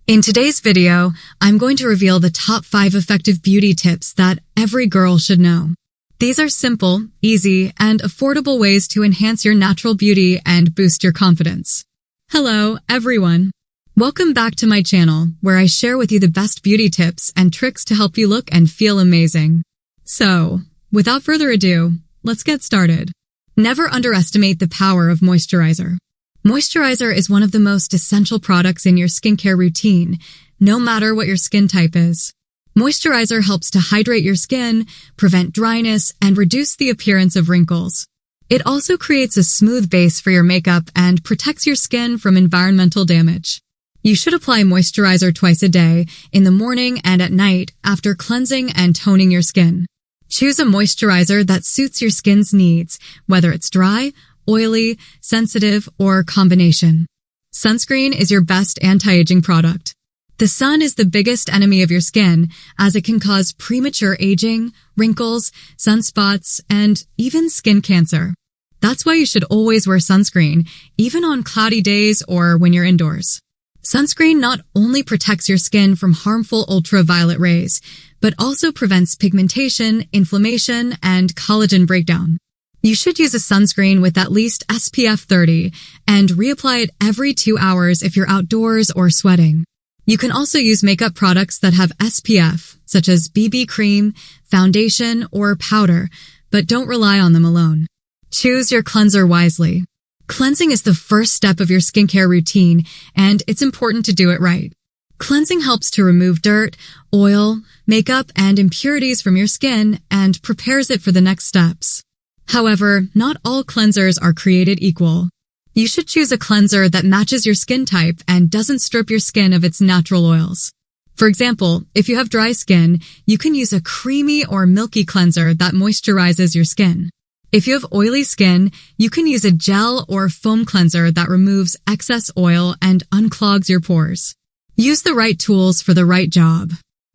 In today's video, I'm going to reveal the top 5 effective beauty tips that every girl should know. These are simple, easy, and affordable ways to enhance your natural beauty and boost your confidence. Hello, everyone. Welcome back to my channel, where I share with you the best beauty tips and tricks to help you look and feel amazing. So, without further ado, let's get started. Never underestimate the power of moisturizer. Moisturizer is one of the most essential products in your skincare routine, no matter what your skin type is. Moisturizer helps to hydrate your skin, prevent dryness, and reduce the appearance of wrinkles. It also creates a smooth base for your makeup and protects your skin from environmental damage. You should apply moisturizer twice a day, in the morning and at night, after cleansing and toning your skin. Choose a moisturizer that suits your skin's needs, whether it's dry, oily, sensitive, or combination. Sunscreen is your best anti-aging product. The sun is the biggest enemy of your skin, as it can cause premature aging, wrinkles, sunspots, and even skin cancer. That's why you should always wear sunscreen, even on cloudy days or when you're indoors. Sunscreen not only protects your skin from harmful ultraviolet rays, but also prevents pigmentation, inflammation, and collagen breakdown. You should use a sunscreen with at least SPF 30 and reapply it every 2 hours if you're outdoors or sweating. You can also use makeup products that have SPF, such as BB cream, foundation, or powder, but don't rely on them alone. Choose your cleanser wisely. Cleansing is the first step of your skincare routine, and it's important to do it right. Cleansing helps to remove dirt, oil, makeup, and impurities from your skin and prepares it for the next steps. However, not all cleansers are created equal. You should choose a cleanser that matches your skin type and doesn't strip your skin of its natural oils. For example, if you have dry skin, you can use a creamy or milky cleanser that moisturizes your skin. If you have oily skin, you can use a gel or foam cleanser that removes excess oil and unclogs your pores. Use the right tools for the right job.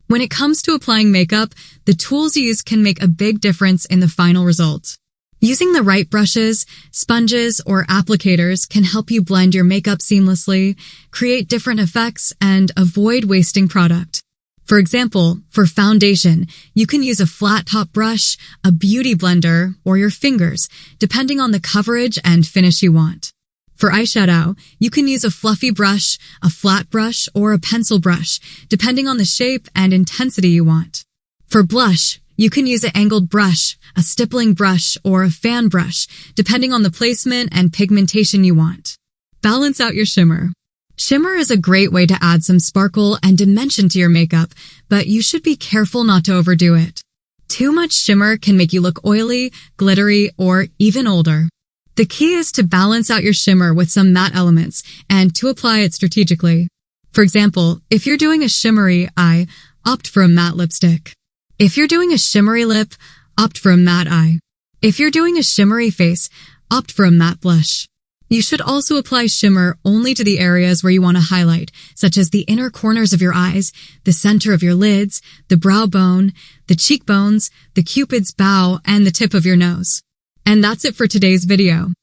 When it comes to applying makeup, the tools you use can make a big difference in the final result. Using the right brushes, sponges, or applicators can help you blend your makeup seamlessly, create different effects, and avoid wasting product. For example, for foundation, you can use a flat top brush, a beauty blender, or your fingers, depending on the coverage and finish you want. For eyeshadow, you can use a fluffy brush, a flat brush, or a pencil brush, depending on the shape and intensity you want. For blush, you can use an angled brush, a stippling brush, or a fan brush, depending on the placement and pigmentation you want. Balance out your shimmer. Shimmer is a great way to add some sparkle and dimension to your makeup, but you should be careful not to overdo it. Too much shimmer can make you look oily, glittery, or even older. The key is to balance out your shimmer with some matte elements and to apply it strategically. For example, if you're doing a shimmery eye, opt for a matte lipstick. If you're doing a shimmery lip, opt for a matte eye. If you're doing a shimmery face, opt for a matte blush. You should also apply shimmer only to the areas where you want to highlight, such as the inner corners of your eyes, the center of your lids, the brow bone, the cheekbones, the cupid's bow, and the tip of your nose. And that's it for today's video.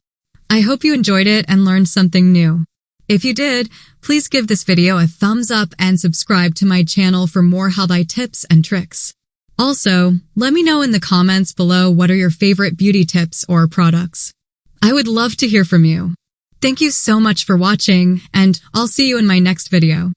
I hope you enjoyed it and learned something new. If you did, please give this video a thumbs up and subscribe to my channel for more how-to tips and tricks. Also, let me know in the comments below what are your favorite beauty tips or products. I would love to hear from you. Thank you so much for watching, and I'll see you in my next video.